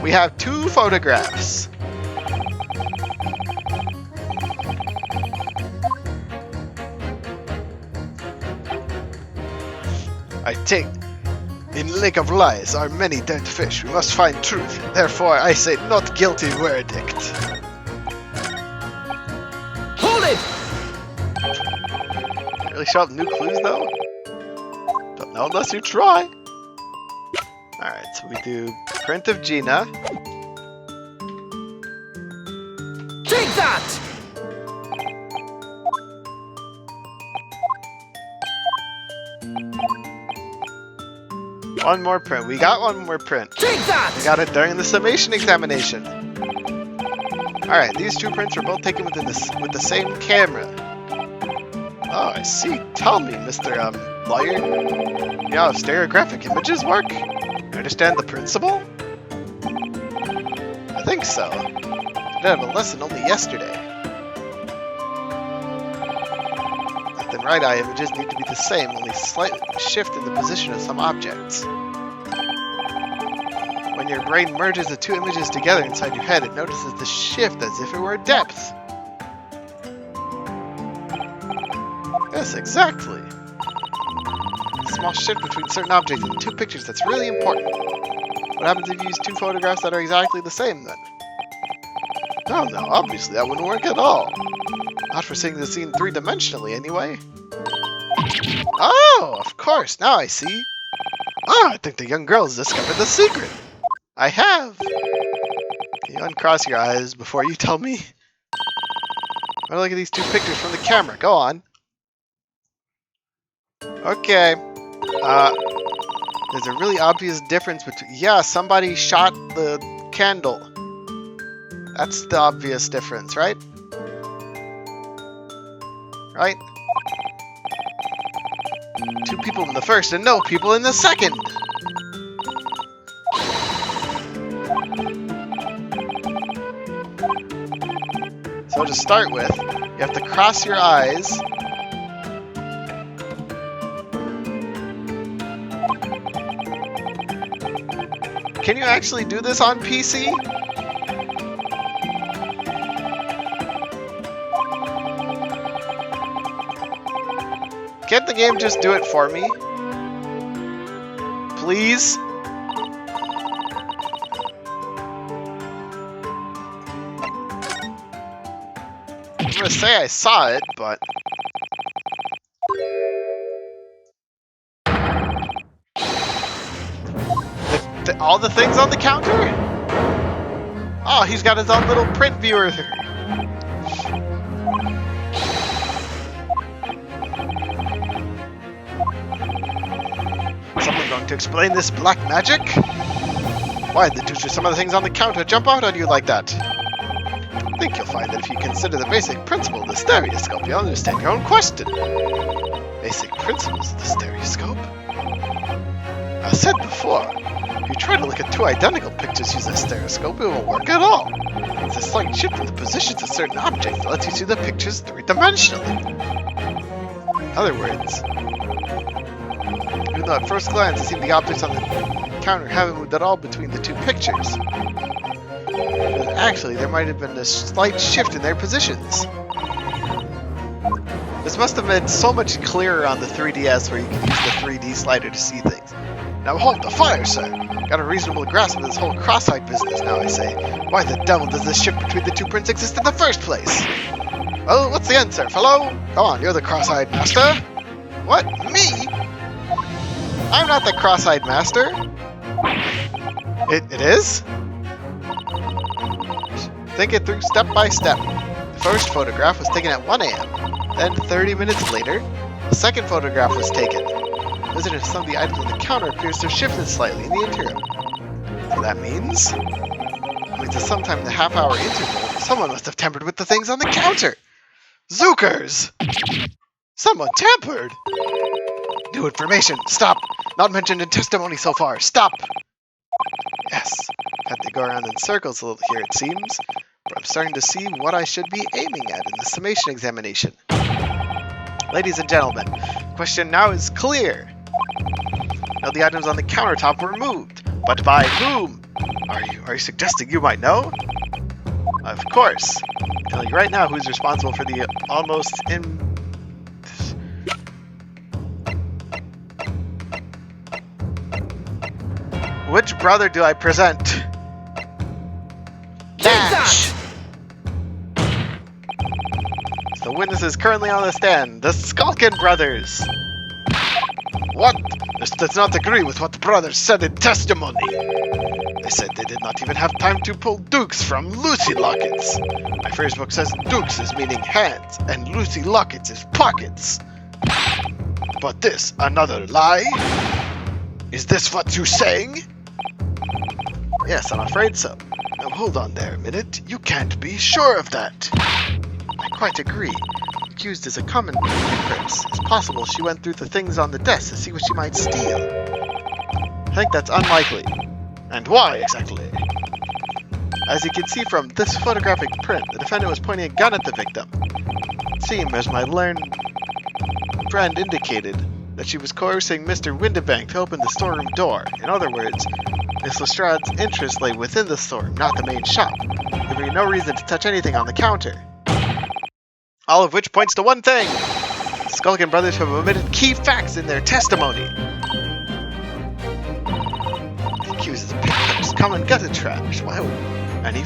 We have 2 photographs. I take, in Lake of Lies are many dead fish. We must find truth. Therefore, I say not guilty verdict. Hold it! Really show up new clues, though? Don't know unless you try. Alright, so we do print of Gina. Take that! One more print. We got one more print. Take that! We got it during the summation examination. Alright, these 2 prints were both taken with the same camera. Oh, I see. Tell me, Mr. Lawyer. You know how stereographic images work? You understand the principle? I think so. I did have a lesson only yesterday. Left and right eye images need to be the same, only slightly shift in the position of some objects. When your brain merges the 2 images together inside your head, it notices the shift as if it were depth. Yes, exactly. A small shift between certain objects in 2 pictures, that's really important. What happens if you use 2 photographs that are exactly the same then? Oh no, obviously that wouldn't work at all. Not for seeing the scene three-dimensionally, anyway. Oh, of course, now I see. Oh, I think the young girl has discovered the secret. I have. Can you uncross your eyes before you tell me? I look at these two pictures from the camera. Go on. Okay. There's a really obvious difference between... Yeah, somebody shot the candle. That's the obvious difference, right? Right? Two people in the first and no people in the second. So to start with, you have to cross your eyes. Can you actually do this on PC? Can't the game just do it for me? Please? I'm gonna say I saw it, but... all the things on the counter? Oh, he's got his own little print viewer. Someone going to explain this black magic? Why did some of the things on the counter jump out at you like that? I think you'll find that if you consider the basic principle of the stereoscope, you'll understand your own question. Basic principles of the stereoscope? I said before, if you try to look at two identical pictures using a stereoscope, it won't work at all. It's a slight shift in the positions of certain objects that lets you see the pictures three-dimensionally. In other words, even though at first glance it seemed the objects on the counter haven't moved at all between the two pictures, but actually there might have been a slight shift in their positions. This must have been so much clearer on the 3DS where you can use the 3D slider to see things. Now hold the fire, sir! Got a reasonable grasp of this whole cross-eyed business now, I say. Why the devil does this shift between the two prints exist in the first place? Well, what's the answer, fellow? Come on, you're the cross-eyed master. What? Me? I'm not the cross-eyed master. It is? Think it through step by step. The first photograph was taken at 1 a.m. Then 30 minutes later, the second photograph was taken. Visiting some of the items on the counter appears to have shifted slightly in the interim. So that means that sometime in the half-hour interval, someone must have tampered with the things on the counter. Zookers! Someone tampered! New information! Stop! Not mentioned in testimony so far! Stop! Yes, had to go around in circles a little here it seems, but I'm starting to see what I should be aiming at in the summation examination. Ladies and gentlemen, the question now is clear. Now the items on the countertop were moved, but by whom? Are you suggesting you might know? Of course. I'll tell you right now who's responsible for the almost Which brother do I present? Dash! The witness is currently on the stand, the Skulkin brothers! What? This does not agree with what the brothers said in testimony. They said they did not even have time to pull dukes from Lucy lockets. My first book says dukes is meaning hands, and Lucy lockets is pockets. But this, another lie? Is this what you're saying? Yes, I'm afraid so. Now hold on there a minute. You can't be sure of that. I quite agree. Accused is a common prince. It's possible she went through the things on the desk to see what she might steal. I think that's unlikely. And why, exactly? As you can see from this photographic print, the defendant was pointing a gun at the victim. It seemed, as my learned friend indicated, that she was coercing Mr. Windibank to open the storeroom door. In other words, Miss Lestrade's interest lay within the storeroom, not the main shop. There would be no reason to touch anything on the counter. All of which points to one thing! The Skulkin brothers have omitted key facts in their testimony. The accused is a pickpocket, common gutter trash. Why would any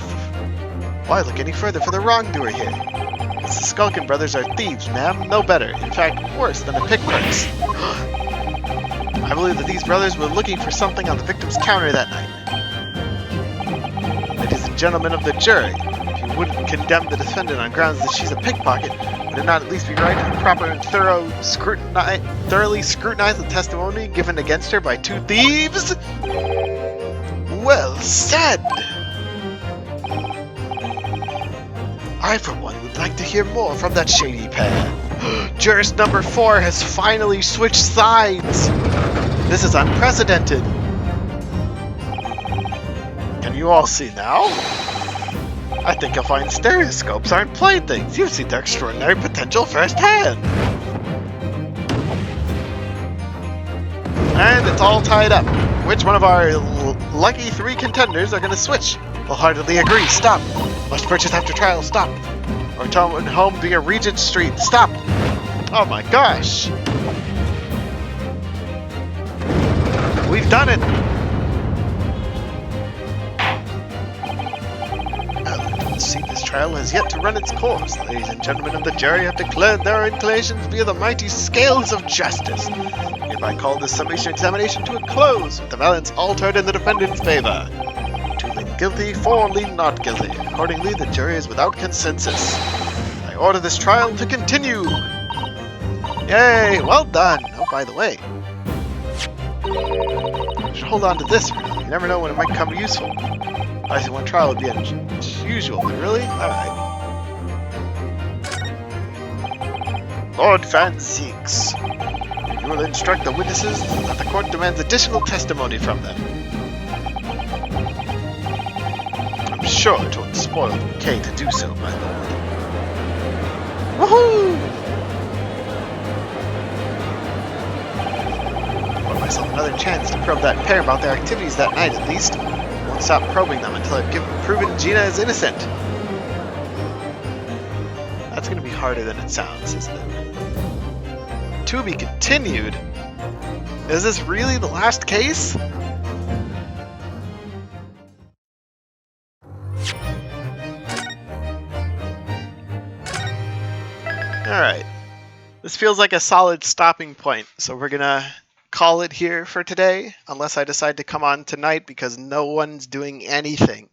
Why look any further for the wrongdoer here? The Skulkin brothers are thieves, ma'am, no better. In fact, worse than the pickpocks. I believe that these brothers were looking for something on the victim's counter that night. Ladies and gentlemen of the jury, if you wouldn't condemn the defendant on grounds that she's a pickpocket, would it not at least be right to proper and thoroughly scrutinize the testimony given against her by two thieves? Well said! I, for one, would like to hear more from that shady pair. Jurist number 4 has finally switched sides! This is unprecedented! Can you all see now? I think you'll find stereoscopes aren't playthings. You've seen their extraordinary potential firsthand! And it's all tied up. Which one of our lucky 3 contenders are going to switch? Wholeheartedly agree. Stop. Must purchase after trial. Stop. Or return home via Regent Street. Stop. Oh my gosh. We've done it. See, this trial has yet to run its course. Ladies and gentlemen of the jury have declared their inclinations via the mighty scales of justice. Hereby call this summation examination to a close, with the balance altered in the defendant's favor. 2 lean guilty, 4 lean not guilty. Accordingly, the jury is without consensus. I order this trial to continue. Yay! Well done. Oh, by the way, I should hold on to this. You never know when it might come useful. I see one trial would be as usual, but really? Alright. Lord Van Zeeks, you will instruct the witnesses that the court demands additional testimony from them. I'm sure it won't spoil the bouquet to do so, my lord. Woohoo! Got myself another chance to probe that pair about their activities that night, at least. Won't stop probing them until I've proven Gina is innocent. That's gonna be harder than it sounds, isn't it? To be continued? Is this really the last case? Alright. This feels like a solid stopping point, so we're gonna call it here for today, unless I decide to come on tonight because no one's doing anything,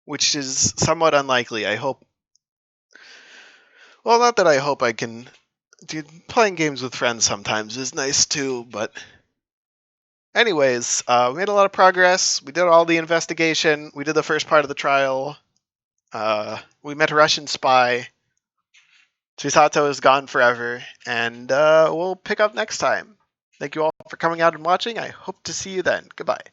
which is somewhat unlikely. I hope. Well, not that I hope I can. Dude, playing games with friends sometimes is nice too, but. Anyways, we made a lot of progress. We did all the investigation. We did the first part of the trial. We met a Russian spy. Chisato is gone forever, and we'll pick up next time. Thank you all for coming out and watching. I hope to see you then. Goodbye.